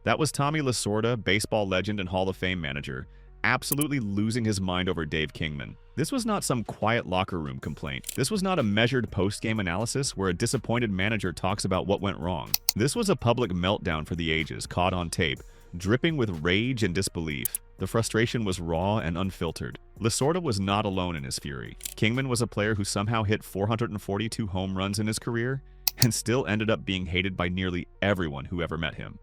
That was Tommy Lasorda, baseball legend and Hall of Fame manager, absolutely losing his mind over Dave Kingman. This was not some quiet locker room complaint. This was not a measured post-game analysis where a disappointed manager talks about what went wrong. This was a public meltdown for the ages, caught on tape, dripping with rage and disbelief. The frustration was raw and unfiltered. Lasorda was not alone in his fury. Kingman was a player who somehow hit 442 home runs in his career and still ended up being hated by nearly everyone who ever met him.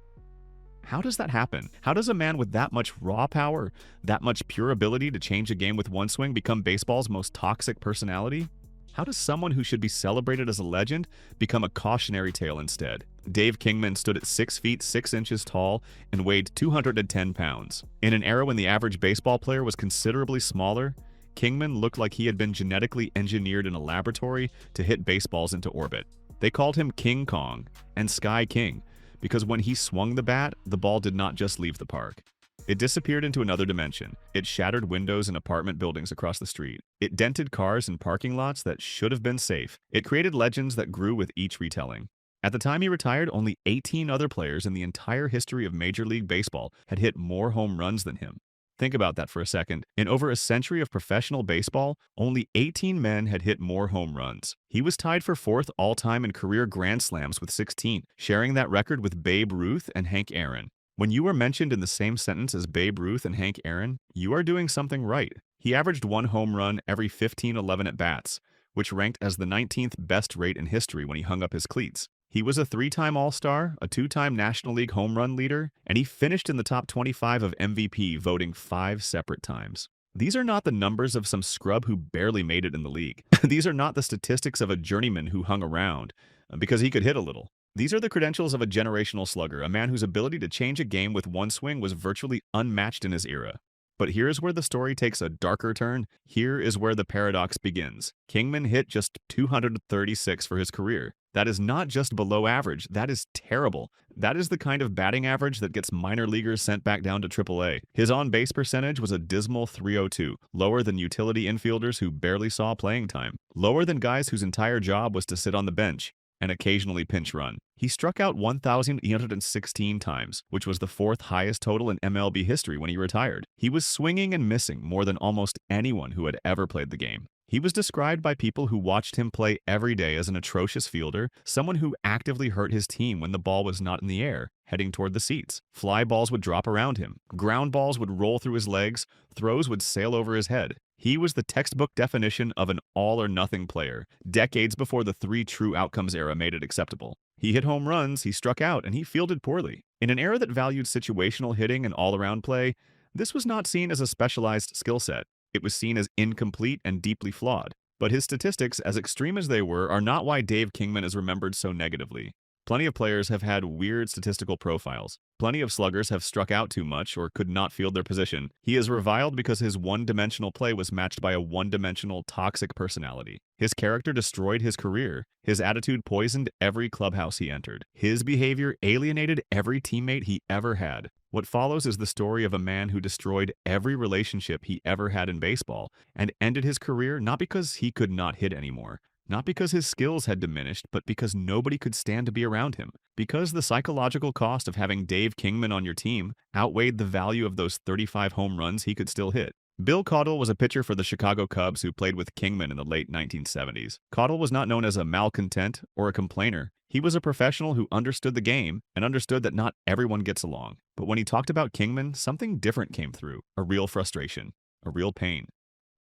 How does that happen? How does a man with that much raw power, that much pure ability to change a game with one swing become baseball's most toxic personality? How does someone who should be celebrated as a legend become a cautionary tale instead? Dave Kingman stood at 6 feet 6 inches tall and weighed 210 pounds. In an era when the average baseball player was considerably smaller, Kingman looked like he had been genetically engineered in a laboratory to hit baseballs into orbit. They called him King Kong and Sky King, because when he swung the bat, the ball did not just leave the park. It disappeared into another dimension. It shattered windows in apartment buildings across the street. It dented cars in parking lots that should have been safe. It created legends that grew with each retelling. At the time he retired, only 18 other players in the entire history of Major League Baseball had hit more home runs than him. Think about that for a second. In over a century of professional baseball, only 18 men had hit more home runs. He was tied for 4th all-time in career Grand Slams with 16, sharing that record with Babe Ruth and Hank Aaron. When you are mentioned in the same sentence as Babe Ruth and Hank Aaron, you are doing something right. He averaged 1 home run every 15-11 at-bats, which ranked as the 19th best rate in history when he hung up his cleats. He was a 3-time All-Star, a 2-time National League home run leader, and he finished in the top 25 of MVP voting 5 separate times. These are not the numbers of some scrub who barely made it in the league. These are not the statistics of a journeyman who hung around because he could hit a little. These are the credentials of a generational slugger, a man whose ability to change a game with one swing was virtually unmatched in his era. But here's where the story takes a darker turn. Here is where the paradox begins. Kingman hit just 236 for his career. That is not just below average, that is terrible. That is the kind of batting average that gets minor leaguers sent back down to AAA. His on-base percentage was a dismal .302, lower than utility infielders who barely saw playing time, lower than guys whose entire job was to sit on the bench and occasionally pinch run. He struck out 1,816 times, which was the 4th highest total in MLB history when he retired. He was swinging and missing more than almost anyone who had ever played the game. He was described by people who watched him play every day as an atrocious fielder, someone who actively hurt his team when the ball was not in the air, heading toward the seats. Fly balls would drop around him. Ground balls would roll through his legs. Throws would sail over his head. He was the textbook definition of an all-or-nothing player, decades before the 3 true outcomes era made it acceptable. He hit home runs, he struck out, and he fielded poorly. In an era that valued situational hitting and all-around play, this was not seen as a specialized skill set. It was seen as incomplete and deeply flawed. But his statistics, as extreme as they were, are not why Dave Kingman is remembered so negatively. Plenty of players have had weird statistical profiles. Plenty of sluggers have struck out too much or could not field their position. He is reviled because his one-dimensional play was matched by a one-dimensional toxic personality. His character destroyed his career. His attitude poisoned every clubhouse he entered. His behavior alienated every teammate he ever had. What follows is the story of a man who destroyed every relationship he ever had in baseball and ended his career not because he could not hit anymore, not because his skills had diminished, but because nobody could stand to be around him. Because the psychological cost of having Dave Kingman on your team outweighed the value of those 35 home runs he could still hit. Bill Caudle was a pitcher for the Chicago Cubs who played with Kingman in the late 1970s. Caudle was not known as a malcontent or a complainer. He was a professional who understood the game and understood that not everyone gets along. But when he talked about Kingman, something different came through, a real frustration, a real pain.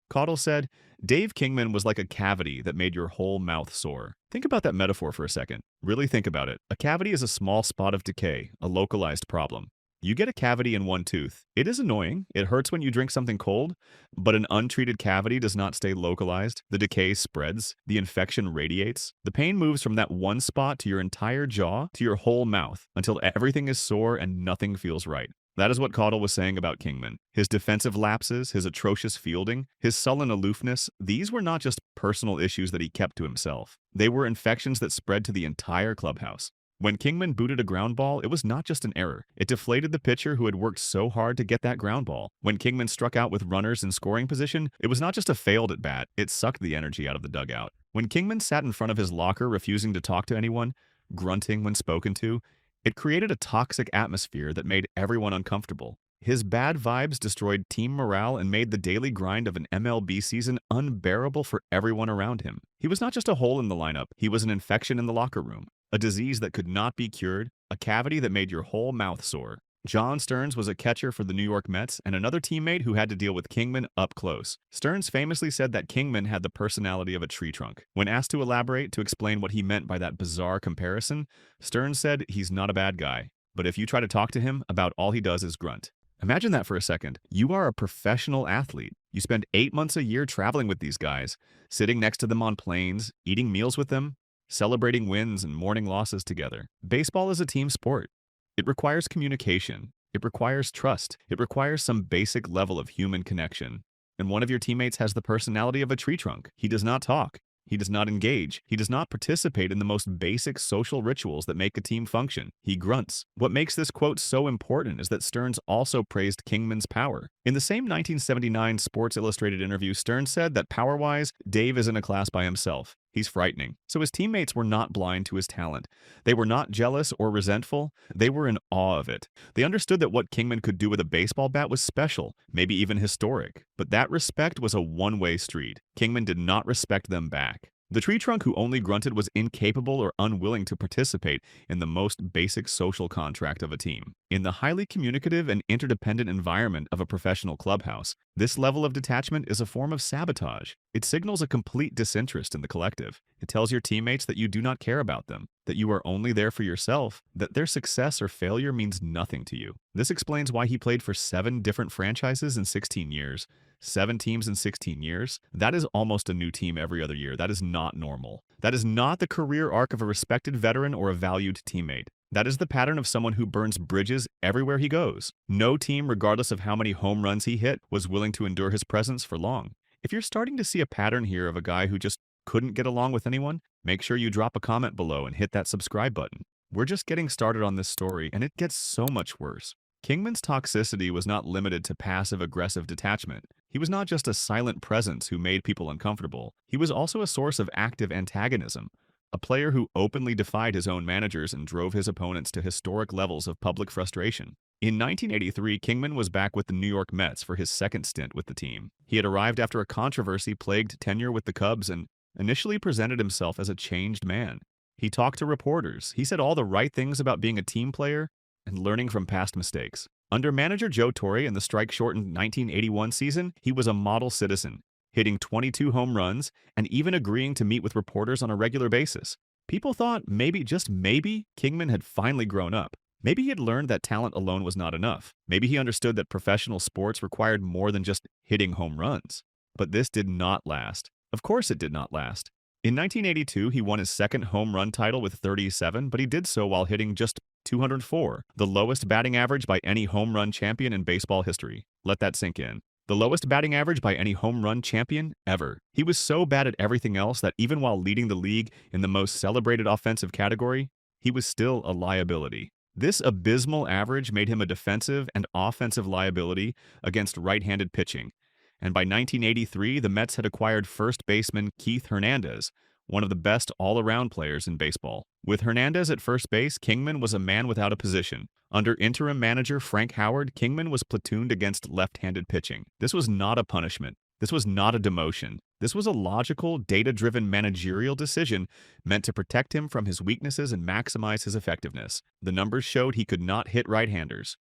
Caudle said, Dave Kingman was like a cavity that made your whole mouth sore. Think about that metaphor for a second. Really think about it. A cavity is a small spot of decay, a localized problem. You get a cavity in one tooth. It is annoying. It hurts when you drink something cold, but an untreated cavity does not stay localized. The decay spreads. The infection radiates. The pain moves from that one spot to your entire jaw to your whole mouth until everything is sore and nothing feels right. That is what Caudle was saying about Kingman. His defensive lapses, his atrocious fielding, his sullen aloofness, these were not just personal issues that he kept to himself. They were infections that spread to the entire clubhouse. When Kingman booted a ground ball, it was not just an error. It deflated the pitcher who had worked so hard to get that ground ball. When Kingman struck out with runners in scoring position, it was not just a failed at bat, it sucked the energy out of the dugout. When Kingman sat in front of his locker refusing to talk to anyone, grunting when spoken to, It created a toxic atmosphere that made everyone uncomfortable. His bad vibes destroyed team morale and made the daily grind of an MLB season unbearable for everyone around him. He was not just a hole in the lineup, he was an infection in the locker room, a disease that could not be cured, a cavity that made your whole mouth sore. John Stearns was a catcher for the New York Mets and another teammate who had to deal with Kingman up close. Stearns famously said that Kingman had the personality of a tree trunk. When asked to elaborate to explain what he meant by that bizarre comparison, Stearns said he's not a bad guy, but if you try to talk to him, about all he does is grunt. Imagine that for a second. You are a professional athlete. You spend 8 months a year traveling with these guys, sitting next to them on planes, eating meals with them, celebrating wins and mourning losses together. Baseball is a team sport. It requires communication. It requires trust. It requires some basic level of human connection. And one of your teammates has the personality of a tree trunk. He does not talk. He does not engage. He does not participate in the most basic social rituals that make a team function. He grunts. What makes this quote so important is that Stearns also praised Kingman's power. In the same 1979 Sports Illustrated interview, Stearns said that power-wise, Dave is in a class by himself. He's frightening. So his teammates were not blind to his talent. They were not jealous or resentful. They were in awe of it. They understood that what Kingman could do with a baseball bat was special, maybe even historic. But that respect was a one-way street. Kingman did not respect them back. The tree trunk who only grunted was incapable or unwilling to participate in the most basic social contract of a team. In the highly communicative and interdependent environment of a professional clubhouse, this level of detachment is a form of sabotage. It signals a complete disinterest in the collective. It tells your teammates that you do not care about them, that you are only there for yourself, that their success or failure means nothing to you. This explains why he played for 7 different franchises in 16 years. 7 teams in 16 years? That is almost a new team every other year. That is not normal. That is not the career arc of a respected veteran or a valued teammate. That is the pattern of someone who burns bridges everywhere he goes. No team, regardless of how many home runs he hit, was willing to endure his presence for long. If you're starting to see a pattern here of a guy who just couldn't get along with anyone, make sure you drop a comment below and hit that subscribe button. We're just getting started on this story, and it gets so much worse. Kingman's toxicity was not limited to passive-aggressive detachment. He was not just a silent presence who made people uncomfortable. He was also a source of active antagonism, a player who openly defied his own managers and drove his opponents to historic levels of public frustration. In 1983, Kingman was back with the New York Mets for his second stint with the team. He had arrived after a controversy-plagued tenure with the Cubs and initially presented himself as a changed man. He talked to reporters. He said all the right things about being a team player and learning from past mistakes. Under manager Joe Torre in the strike-shortened 1981 season, he was a model citizen, hitting 22 home runs and even agreeing to meet with reporters on a regular basis. People thought maybe, just maybe, Kingman had finally grown up. Maybe he had learned that talent alone was not enough. Maybe he understood that professional sports required more than just hitting home runs. But this did not last. Of course it did not last. In 1982, he won his second home run title with 37, but he did so while hitting just 204, the lowest batting average by any home run champion in baseball history. Let that sink in. The lowest batting average by any home run champion ever. He was so bad at everything else that even while leading the league in the most celebrated offensive category, he was still a liability. This abysmal average made him a defensive and offensive liability against right-handed pitching. And by 1983, the Mets had acquired first baseman Keith Hernandez, one of the best all-around players in baseball. With Hernandez at first base, Kingman was a man without a position. Under interim manager Frank Howard, Kingman was platooned against left-handed pitching. This was not a punishment. This was not a demotion. This was a logical, data-driven managerial decision meant to protect him from his weaknesses and maximize his effectiveness. The numbers showed he could not hit right-handers.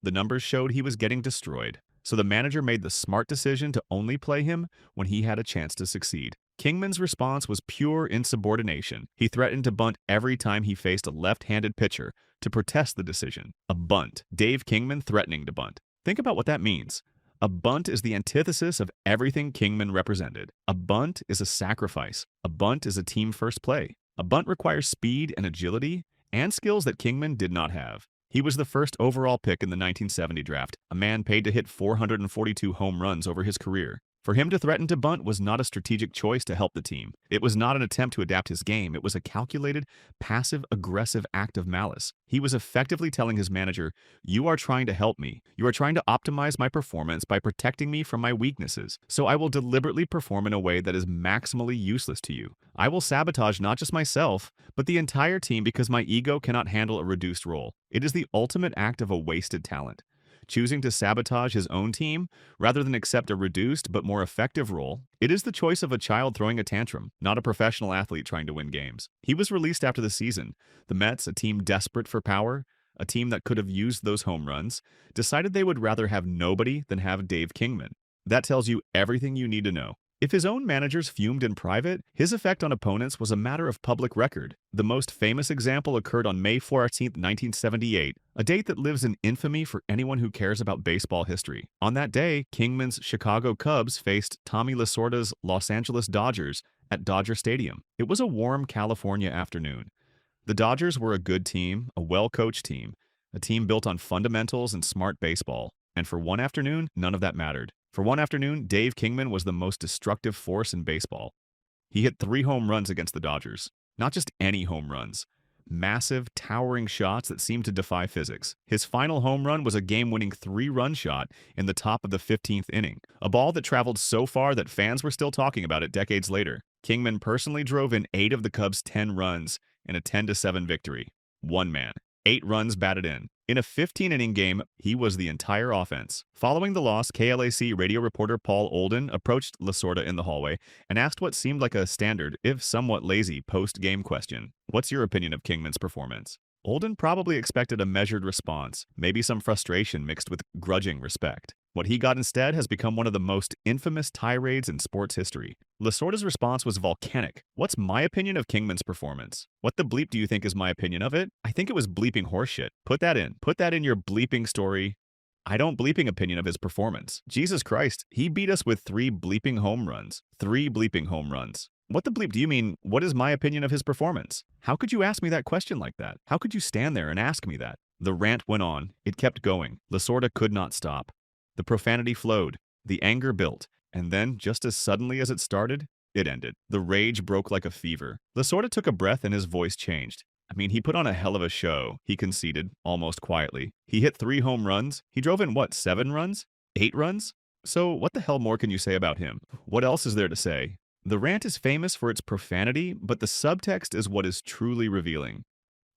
The numbers showed he was getting destroyed. So the manager made the smart decision to only play him when he had a chance to succeed. Kingman's response was pure insubordination. He threatened to bunt every time he faced a left-handed pitcher to protest the decision. A bunt. Dave Kingman threatening to bunt. Think about what that means. A bunt is the antithesis of everything Kingman represented. A bunt is a sacrifice. A bunt is a team first play. A bunt requires speed and agility and skills that Kingman did not have. He was the first overall pick in the 1970 draft, a man paid to hit 442 home runs over his career. For him to threaten to bunt was not a strategic choice to help the team. It was not an attempt to adapt his game. It was a calculated, passive-aggressive act of malice. He was effectively telling his manager, "You are trying to help me. You are trying to optimize my performance by protecting me from my weaknesses. So I will deliberately perform in a way that is maximally useless to you. I will sabotage not just myself, but the entire team because my ego cannot handle a reduced role." It is the ultimate act of a wasted talent. Choosing to sabotage his own team rather than accept a reduced but more effective role, it is the choice of a child throwing a tantrum, not a professional athlete trying to win games. He was released after the season. The Mets, a team desperate for power, a team that could have used those home runs, decided they would rather have nobody than have Dave Kingman. That tells you everything you need to know. If his own managers fumed in private, his effect on opponents was a matter of public record. The most famous example occurred on May 14, 1978, a date that lives in infamy for anyone who cares about baseball history. On that day, Kingman's Chicago Cubs faced Tommy Lasorda's Los Angeles Dodgers at Dodger Stadium. It was a warm California afternoon. The Dodgers were a good team, a well-coached team, a team built on fundamentals and smart baseball. And for one afternoon, none of that mattered. For one afternoon, Dave Kingman was the most destructive force in baseball. He hit 3 home runs against the Dodgers. Not just any home runs. Massive, towering shots that seemed to defy physics. His final home run was a game-winning 3-run shot in the top of the 15th inning. A ball that traveled so far that fans were still talking about it decades later. Kingman personally drove in 8 of the Cubs' 10 runs in a 10-7 victory. One man. 8 runs batted in. In a 15-inning game, he was the entire offense. Following the loss, KLAC radio reporter Paul Olden approached Lasorda in the hallway and asked what seemed like a standard, if somewhat lazy, post-game question. "What's your opinion of Kingman's performance?" Olden probably expected a measured response, maybe some frustration mixed with grudging respect. What he got instead has become one of the most infamous tirades in sports history. Lasorda's response was volcanic. "What's my opinion of Kingman's performance? What the bleep do you think is my opinion of it? I think it was bleeping horseshit. Put that in. Put that in your bleeping story. I don't bleeping opinion of his performance. Jesus Christ, he beat us with 3 bleeping home runs. 3 bleeping home runs. What the bleep do you mean, what is my opinion of his performance? How could you ask me that question like that? How could you stand there and ask me that?" The rant went on. It kept going. Lasorda could not stop. The profanity flowed. The anger built. And then, just as suddenly as it started, it ended. The rage broke like a fever. Lasorda took a breath and his voice changed. I mean, he put on a hell of a show, he conceded, almost quietly. He hit 3 home runs. He drove in, 7 runs? 8 runs? So what the hell more can you say about him? What else is there to say? The rant is famous for its profanity, but the subtext is what is truly revealing.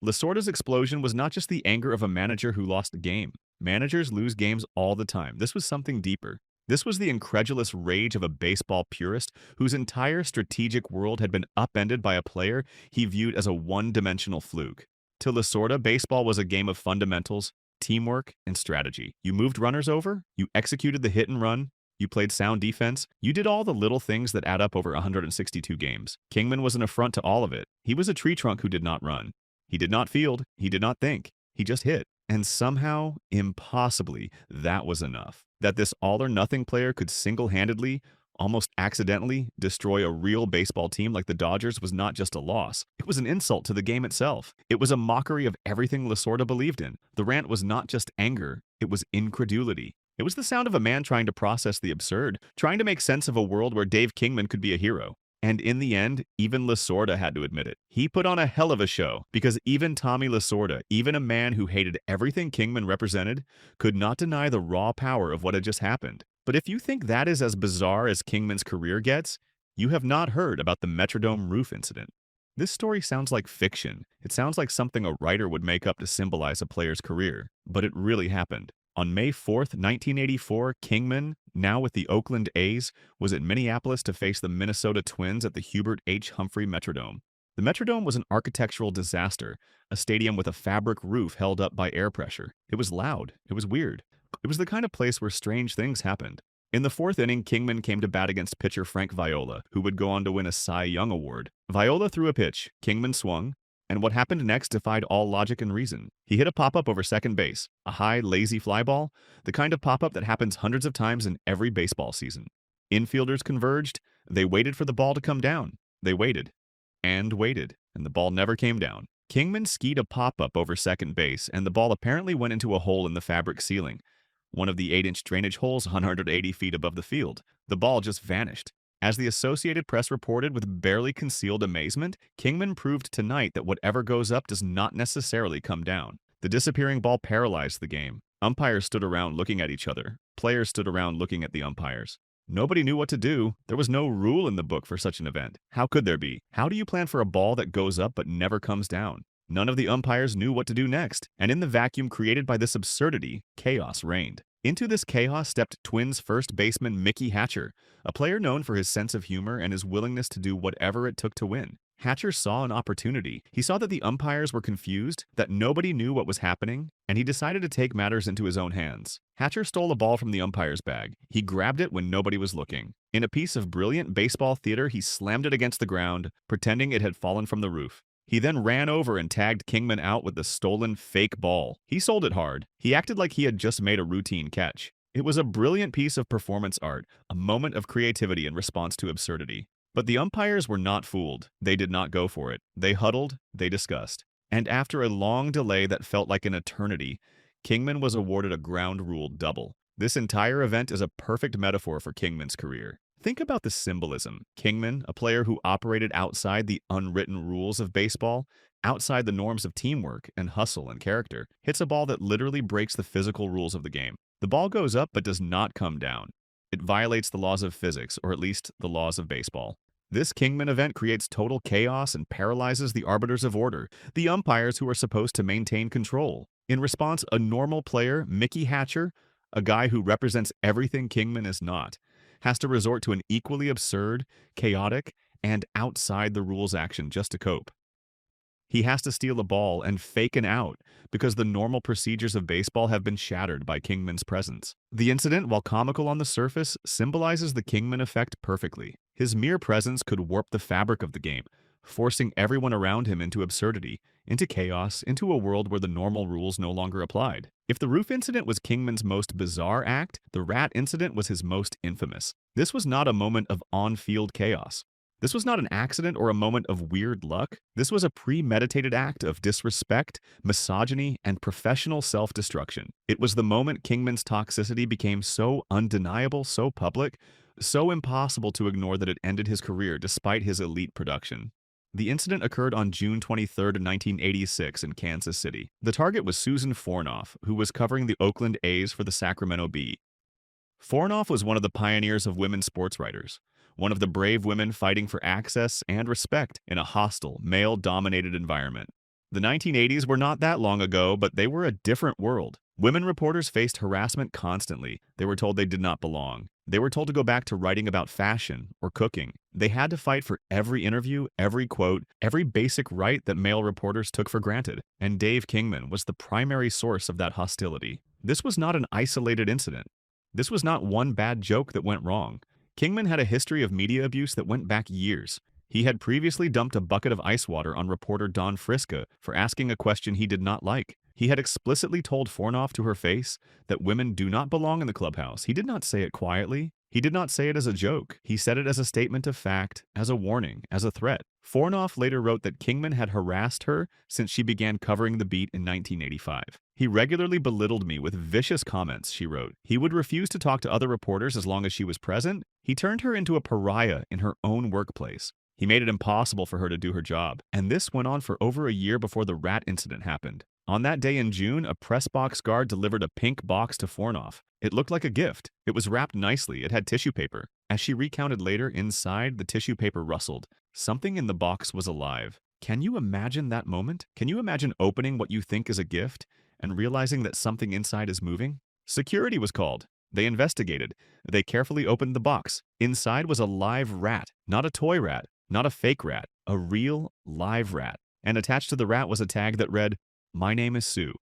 Lasorda's explosion was not just the anger of a manager who lost the game. Managers lose games all the time. This was something deeper. This was the incredulous rage of a baseball purist whose entire strategic world had been upended by a player he viewed as a one-dimensional fluke. To Lasorda, baseball was a game of fundamentals, teamwork, and strategy. You moved runners over, you executed the hit and run, you played sound defense, you did all the little things that add up over 162 games. Kingman was an affront to all of it. He was a tree trunk who did not run. He did not field, he did not think, he just hit. And somehow, impossibly, that was enough. That this all-or-nothing player could single-handedly, almost accidentally, destroy a real baseball team like the Dodgers was not just a loss. It was an insult to the game itself. It was a mockery of everything Lasorda believed in. The rant was not just anger, it was incredulity. It was the sound of a man trying to process the absurd, trying to make sense of a world where Dave Kingman could be a hero. And in the end, even Lasorda had to admit it. He put on a hell of a show, because even Tommy Lasorda, even a man who hated everything Kingman represented, could not deny the raw power of what had just happened. But if you think that is as bizarre as Kingman's career gets, you have not heard about the Metrodome roof incident. This story sounds like fiction. It sounds like something a writer would make up to symbolize a player's career. But it really happened. On May 4th, 1984, Kingman, now with the Oakland A's, was at Minneapolis to face the Minnesota Twins at the Hubert H. Humphrey Metrodome. The Metrodome was an architectural disaster, a stadium with a fabric roof held up by air pressure. It was loud. It was weird. It was the kind of place where strange things happened. In the 4th inning, Kingman came to bat against pitcher Frank Viola, who would go on to win a Cy Young Award. Viola threw a pitch, Kingman swung, and what happened next defied all logic and reason. He hit a pop-up over second base, a high, lazy fly ball, the kind of pop-up that happens hundreds of times in every baseball season. Infielders converged, they waited for the ball to come down. They waited, and the ball never came down. Kingman skied a pop-up over second base, and the ball apparently went into a hole in the fabric ceiling. one of the 8-inch drainage holes 180 feet above the field. The ball just vanished. As the Associated Press reported with barely concealed amazement, Kingman proved tonight that whatever goes up does not necessarily come down. The disappearing ball paralyzed the game. Umpires stood around looking at each other. Players stood around looking at the umpires. Nobody knew what to do. There was no rule in the book for such an event. How could there be? How do you plan for a ball that goes up but never comes down? None of the umpires knew what to do next, and in the vacuum created by this absurdity, chaos reigned. Into this chaos stepped Twins first baseman Mickey Hatcher, a player known for his sense of humor and his willingness to do whatever it took to win. Hatcher saw an opportunity. He saw that the umpires were confused, that nobody knew what was happening, and he decided to take matters into his own hands. Hatcher stole a ball from the umpire's bag. He grabbed it when nobody was looking. In a piece of brilliant baseball theater, he slammed it against the ground, pretending it had fallen from the roof. He then ran over and tagged Kingman out with the stolen fake ball. He sold it hard. He acted like he had just made a routine catch. It was a brilliant piece of performance art, a moment of creativity in response to absurdity. But the umpires were not fooled. They did not go for it. They huddled, they discussed. And after a long delay that felt like an eternity, Kingman was awarded a ground rule double. This entire event is a perfect metaphor for Kingman's career. Think about the symbolism. Kingman, a player who operated outside the unwritten rules of baseball, outside the norms of teamwork and hustle and character, hits a ball that literally breaks the physical rules of the game. The ball goes up but does not come down. It violates the laws of physics, or at least the laws of baseball. This Kingman event creates total chaos and paralyzes the arbiters of order, the umpires who are supposed to maintain control. In response, a normal player, Mickey Hatcher, a guy who represents everything Kingman is not, has to resort to an equally absurd, chaotic, and outside the rules action just to cope. He has to steal a ball and fake an out because the normal procedures of baseball have been shattered by Kingman's presence. The incident, while comical on the surface, symbolizes the Kingman effect perfectly. His mere presence could warp the fabric of the game, forcing everyone around him into absurdity, into chaos, into a world where the normal rules no longer applied. If the roof incident was Kingman's most bizarre act, the rat incident was his most infamous. This was not a moment of on-field chaos. This was not an accident or a moment of weird luck. This was a premeditated act of disrespect, misogyny, and professional self-destruction. It was the moment Kingman's toxicity became so undeniable, so public, so impossible to ignore that it ended his career despite his elite production. The incident occurred on June 23, 1986 in Kansas City. The target was Susan Fornoff, who was covering the Oakland A's for the Sacramento Bee. Fornoff was one of the pioneers of women sports writers, one of the brave women fighting for access and respect in a hostile, male-dominated environment. The 1980s were not that long ago, but they were a different world. Women reporters faced harassment constantly. They were told they did not belong. They were told to go back to writing about fashion or cooking. They had to fight for every interview, every quote, every basic right that male reporters took for granted. And Dave Kingman was the primary source of that hostility. This was not an isolated incident. This was not one bad joke that went wrong. Kingman had a history of media abuse that went back years. He had previously dumped a bucket of ice water on reporter Dawn Friska for asking a question he did not like. He had explicitly told Fornoff to her face that women do not belong in the clubhouse. He did not say it quietly. He did not say it as a joke. He said it as a statement of fact, as a warning, as a threat. Fornoff later wrote that Kingman had harassed her since she began covering the beat in 1985. He regularly belittled me with vicious comments, she wrote. He would refuse to talk to other reporters as long as she was present. He turned her into a pariah in her own workplace. He made it impossible for her to do her job. And this went on for over a year before the rat incident happened. On that day in June, a press box guard delivered a pink box to Fornoff. It looked like a gift. It was wrapped nicely. It had tissue paper. As she recounted later, inside, the tissue paper rustled. Something in the box was alive. Can you imagine that moment? Can you imagine opening what you think is a gift and realizing that something inside is moving? Security was called. They investigated. They carefully opened the box. Inside was a live rat, not a toy rat, not a fake rat, a real live rat. And attached to the rat was a tag that read, "My name is Sue."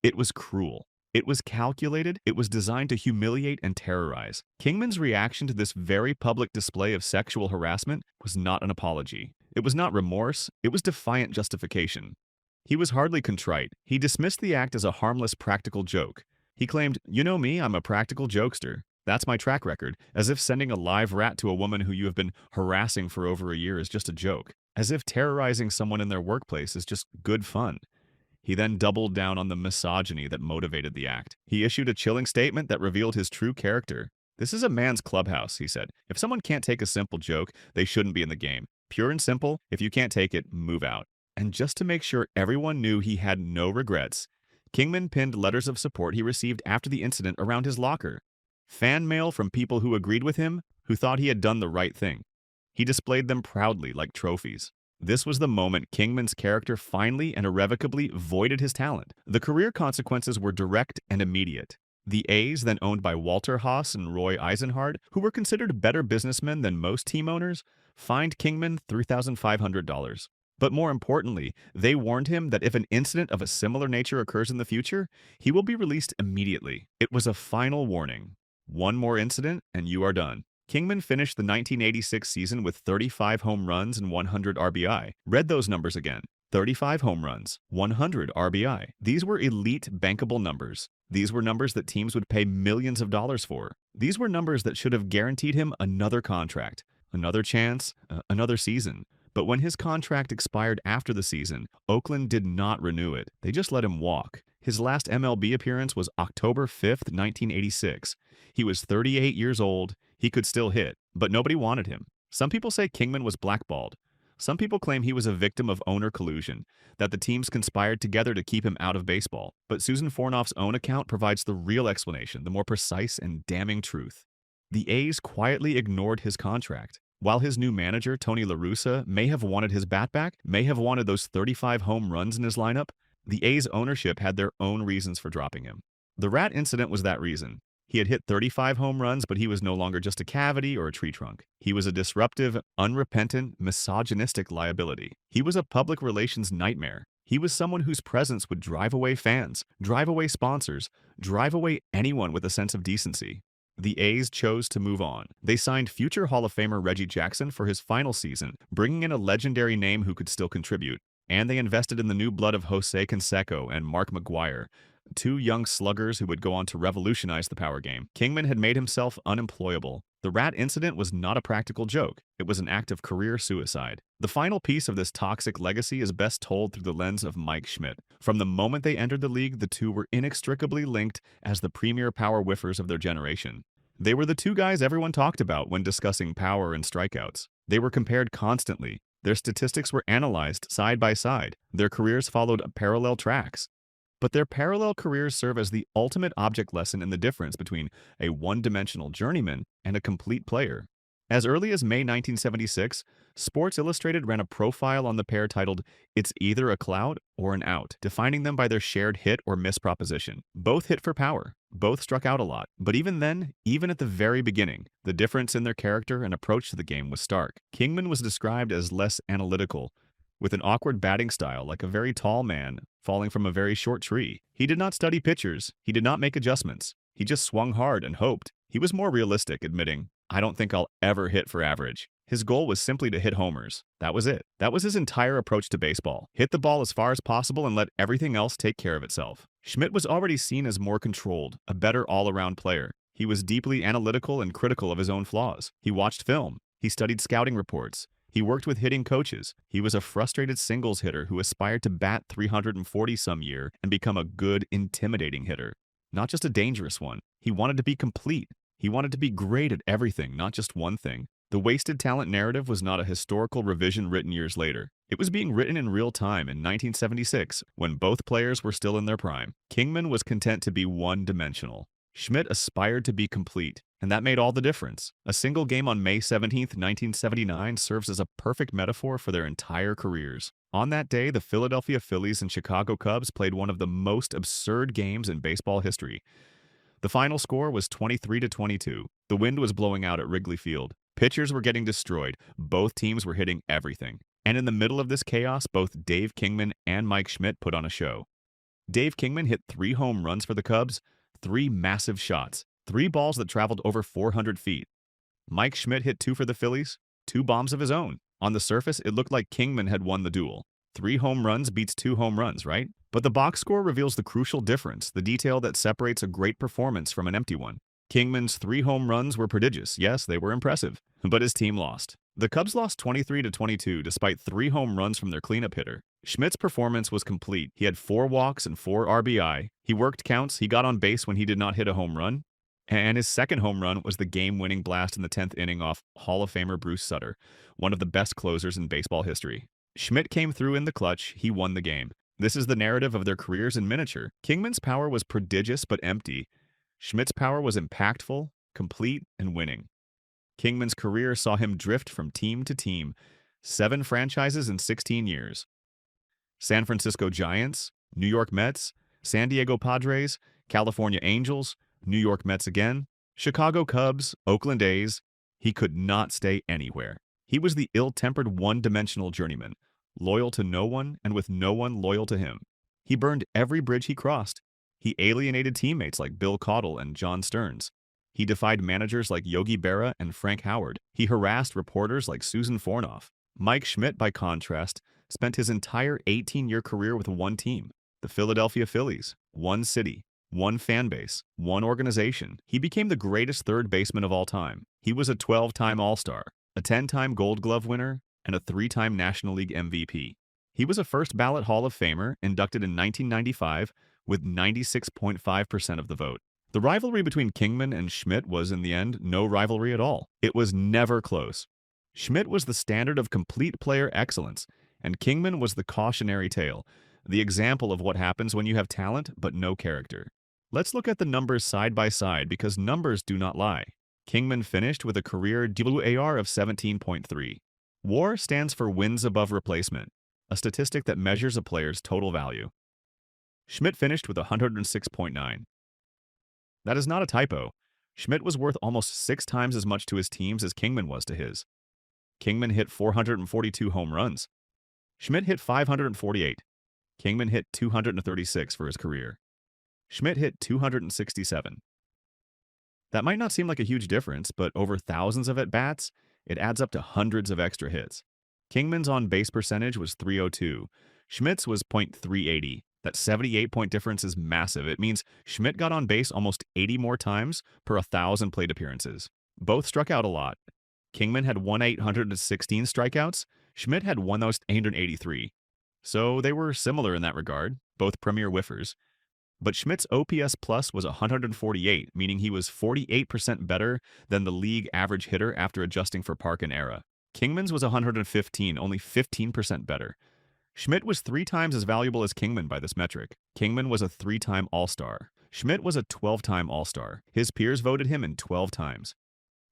It was cruel. It was calculated. It was designed to humiliate and terrorize. Kingman's reaction to this very public display of sexual harassment was not an apology. It was not remorse. It was defiant justification. He was hardly contrite. He dismissed the act as a harmless practical joke. He claimed, "You know me, I'm a practical jokester. That's my track record," as if sending a live rat to a woman who you have been harassing for over a year is just a joke, as if terrorizing someone in their workplace is just good fun. He then doubled down on the misogyny that motivated the act. He issued a chilling statement that revealed his true character. "This is a man's clubhouse," he said. "If someone can't take a simple joke, they shouldn't be in the game. Pure and simple, if you can't take it, move out." And just to make sure everyone knew he had no regrets, Kingman pinned letters of support he received after the incident around his locker. Fan mail from people who agreed with him, who thought he had done the right thing. He displayed them proudly like trophies. This was the moment Kingman's character finally and irrevocably voided his talent. The career consequences were direct and immediate. The A's, then owned by Walter Haas and Roy Eisenhard, who were considered better businessmen than most team owners, fined Kingman $3,500. But more importantly, they warned him that if an incident of a similar nature occurs in the future, he will be released immediately. It was a final warning. One more incident, and you are done. Kingman finished the 1986 season with 35 home runs and 100 RBI. Read those numbers again. 35 home runs, 100 RBI. These were elite bankable numbers. These were numbers that teams would pay millions of dollars for. These were numbers that should have guaranteed him another contract, another chance, another season. But when his contract expired after the season, Oakland did not renew it. They just let him walk. His last MLB appearance was October 5th, 1986. He was 38 years old. He could still hit, but nobody wanted him. Some people say Kingman was blackballed. Some people claim he was a victim of owner collusion, that the teams conspired together to keep him out of baseball. But Susan Fornoff's own account provides the real explanation, the more precise and damning truth. The A's quietly ignored his contract. While his new manager, Tony Lasorda, may have wanted his bat back, may have wanted those 35 home runs in his lineup, the A's ownership had their own reasons for dropping him. The rat incident was that reason. He had hit 35 home runs, but he was no longer just a cavity or a tree trunk. He was a disruptive, unrepentant, misogynistic liability. He was a public relations nightmare. He was someone whose presence would drive away fans, drive away sponsors, drive away anyone with a sense of decency. The A's chose to move on. They signed future Hall of Famer Reggie Jackson for his final season, bringing in a legendary name who could still contribute. And they invested in the new blood of Jose Canseco and Mark McGwire, two young sluggers who would go on to revolutionize the power game. Kingman had made himself unemployable. The rat incident was not a practical joke. It was an act of career suicide. The final piece of this toxic legacy is best told through the lens of Mike Schmidt. From the moment they entered the league, the two were inextricably linked as the premier power whiffers of their generation. They were the two guys everyone talked about when discussing power and strikeouts. They were compared constantly. Their statistics were analyzed side by side. Their careers followed parallel tracks. But their parallel careers serve as the ultimate object lesson in the difference between a one-dimensional journeyman and a complete player. As early as May 1976, Sports Illustrated ran a profile on the pair titled, "It's Either a Cloud or an Out," defining them by their shared hit or miss proposition. Both hit for power. Both struck out a lot. But even then, even at the very beginning, the difference in their character and approach to the game was stark. Kingman was described as less analytical, with an awkward batting style like a very tall man falling from a very short tree. He did not study pitchers. He did not make adjustments. He just swung hard and hoped. He was more realistic, admitting, "I don't think I'll ever hit for average." His goal was simply to hit homers. That was it. That was his entire approach to baseball. Hit the ball as far as possible and let everything else take care of itself. Schmidt was already seen as more controlled, a better all-around player. He was deeply analytical and critical of his own flaws. He watched film. He studied scouting reports. He worked with hitting coaches. He was a frustrated singles hitter who aspired to bat 340 some year and become a good, intimidating hitter. Not just a dangerous one. He wanted to be complete. He wanted to be great at everything, not just one thing. The wasted talent narrative was not a historical revision written years later. It was being written in real time in 1976, when both players were still in their prime. Kingman was content to be one-dimensional. Schmidt aspired to be complete, and that made all the difference. A single game on May 17, 1979 serves as a perfect metaphor for their entire careers. On that day, the Philadelphia Phillies and Chicago Cubs played one of the most absurd games in baseball history. The final score was 23-22. The wind was blowing out at Wrigley Field. Pitchers were getting destroyed. Both teams were hitting everything. And in the middle of this chaos, both Dave Kingman and Mike Schmidt put on a show. Dave Kingman hit 3 home runs for the Cubs, 3 massive shots, 3 balls that traveled over 400 feet. Mike Schmidt hit 2 for the Phillies, 2 bombs of his own. On the surface, it looked like Kingman had won the duel. 3 home runs beats 2 home runs, right? But the box score reveals the crucial difference, the detail that separates a great performance from an empty one. Kingman's 3 home runs were prodigious. Yes, they were impressive. But his team lost. The Cubs lost 23-22 despite 3 home runs from their cleanup hitter. Schmidt's performance was complete. He had 4 walks and 4 RBI. He worked counts. He got on base when he did not hit a home run. And his second home run was the game-winning blast in the 10th inning off Hall of Famer Bruce Sutter, one of the best closers in baseball history. Schmidt came through in the clutch. He won the game. This is the narrative of their careers in miniature. Kingman's power was prodigious but empty. Schmidt's power was impactful, complete, and winning. Kingman's career saw him drift from team to team, 7 franchises in 16 years. San Francisco Giants, New York Mets, San Diego Padres, California Angels, New York Mets again, Chicago Cubs, Oakland A's. He could not stay anywhere. He was the ill-tempered one-dimensional journeyman, loyal to no one and with no one loyal to him. He burned every bridge he crossed. He alienated teammates like Bill Caudle and John Stearns. He defied managers like Yogi Berra and Frank Howard. He harassed reporters like Susan Fornoff. Mike Schmidt, by contrast, spent his entire 18-year career with one team, the Philadelphia Phillies, one city, one fan base, one organization. He became the greatest third baseman of all time. He was a 12-time All-Star, a 10-time Gold Glove winner, and a 3-time National League MVP. He was a first-ballot Hall of Famer, inducted in 1995 with 96.5% of the vote. The rivalry between Kingman and Schmidt was, in the end, no rivalry at all. It was never close. Schmidt was the standard of complete player excellence, and Kingman was the cautionary tale, the example of what happens when you have talent but no character. Let's look at the numbers side by side because numbers do not lie. Kingman finished with a career WAR of 17.3. WAR stands for wins above replacement, a statistic that measures a player's total value. Schmidt finished with 106.9. That is not a typo. Schmidt was worth almost 6 times as much to his teams as Kingman was to his. Kingman hit 442 home runs. Schmidt hit 548. Kingman hit 236 for his career. Schmidt hit 267. That might not seem like a huge difference, but over thousands of at-bats, it adds up to hundreds of extra hits. Kingman's on-base percentage was .302. Schmidt's was .380. That 78-point difference is massive. It means Schmidt got on base almost 80 more times per 1,000 plate appearances. Both struck out a lot. Kingman had 1,816 strikeouts. Schmidt had 1,883. So they were similar in that regard, both premier whiffers. But Schmidt's OPS plus was 148, meaning he was 48% better than the league average hitter after adjusting for park and era. Kingman's was 115, only 15% better. Schmidt was 3 times as valuable as Kingman by this metric. Kingman was a 3-time All-Star. Schmidt was a 12-time All-Star. His peers voted him in 12 times.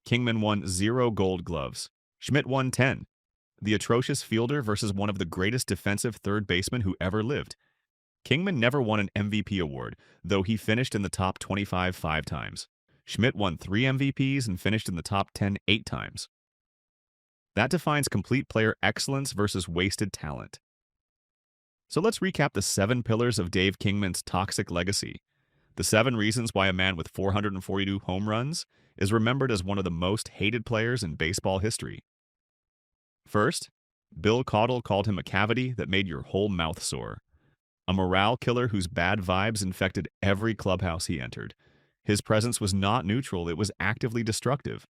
Kingman won 0 Gold Gloves. Schmidt won 10. The atrocious fielder versus one of the greatest defensive third basemen who ever lived. Kingman never won an MVP award, though he finished in the top 25 5 times. Schmidt won 3 MVPs and finished in the top 10 8 times. That defines complete player excellence versus wasted talent. So let's recap the 7 pillars of Dave Kingman's toxic legacy. The 7 reasons why a man with 442 home runs is remembered as one of the most hated players in baseball history. First, Bill Caudle called him a cavity that made your whole mouth sore. A morale killer whose bad vibes infected every clubhouse he entered. His presence was not neutral, it was actively destructive.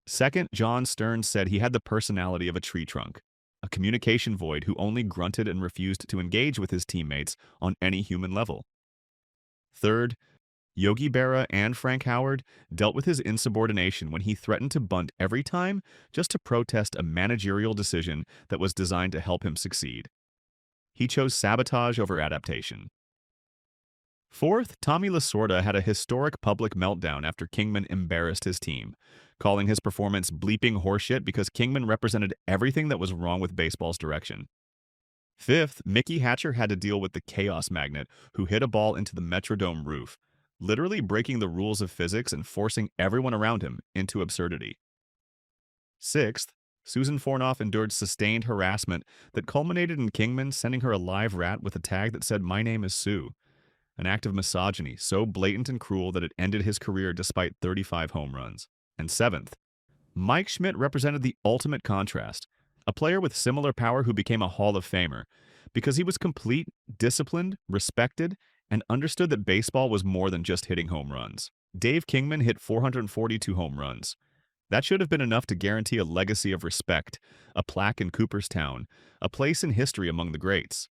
Second, John Stearns said he had the personality of a tree trunk, a communication void who only grunted and refused to engage with his teammates on any human level. Third, Yogi Berra and Frank Howard dealt with his insubordination when he threatened to bunt every time just to protest a managerial decision that was designed to help him succeed. He chose sabotage over adaptation. Fourth, Tommy Lasorda had a historic public meltdown after Kingman embarrassed his team, calling his performance bleeping horseshit because Kingman represented everything that was wrong with baseball's direction. Fifth, Mickey Hatcher had to deal with the chaos magnet who hit a ball into the Metrodome roof, literally breaking the rules of physics and forcing everyone around him into absurdity. Sixth, Susan Fornoff endured sustained harassment that culminated in Kingman sending her a live rat with a tag that said, "My name is Sue," an act of misogyny so blatant and cruel that it ended his career despite 35 home runs. And seventh, Mike Schmidt represented the ultimate contrast, a player with similar power who became a Hall of Famer because he was complete, disciplined, respected, and understood that baseball was more than just hitting home runs. Dave Kingman hit 442 home runs. That should have been enough to guarantee a legacy of respect, a plaque in Cooperstown, a place in history among the greats.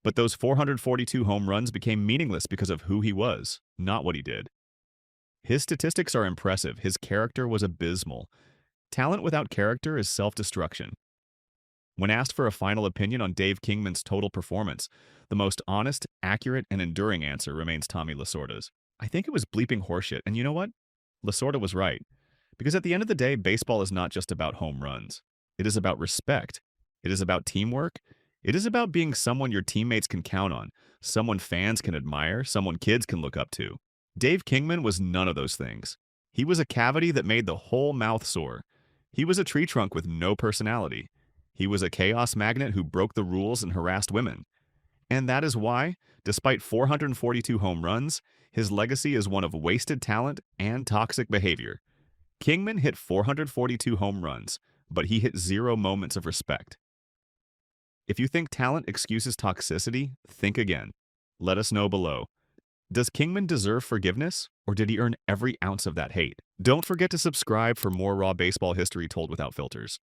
But those 442 home runs became meaningless because of who he was, not what he did. His statistics are impressive, his character was abysmal. Talent without character is self-destruction. When asked for a final opinion on Dave Kingman's total performance, the most honest, accurate, and enduring answer remains Tommy Lasorda's. I think it was bleeping horseshit, and you know what? Lasorda was right. Because at the end of the day, baseball is not just about home runs. It is about respect. It is about teamwork. It is about being someone your teammates can count on, someone fans can admire, someone kids can look up to. Dave Kingman was none of those things. He was a cavity that made the whole mouth sore. He was a tree trunk with no personality. He was a chaos magnet who broke the rules and harassed women. And that is why, despite 442 home runs, his legacy is one of wasted talent and toxic behavior. Kingman hit 442 home runs, but he hit 0 moments of respect. If you think talent excuses toxicity, think again. Let us know below. Does Kingman deserve forgiveness, or did he earn every ounce of that hate? Don't forget to subscribe for more raw baseball history told without filters.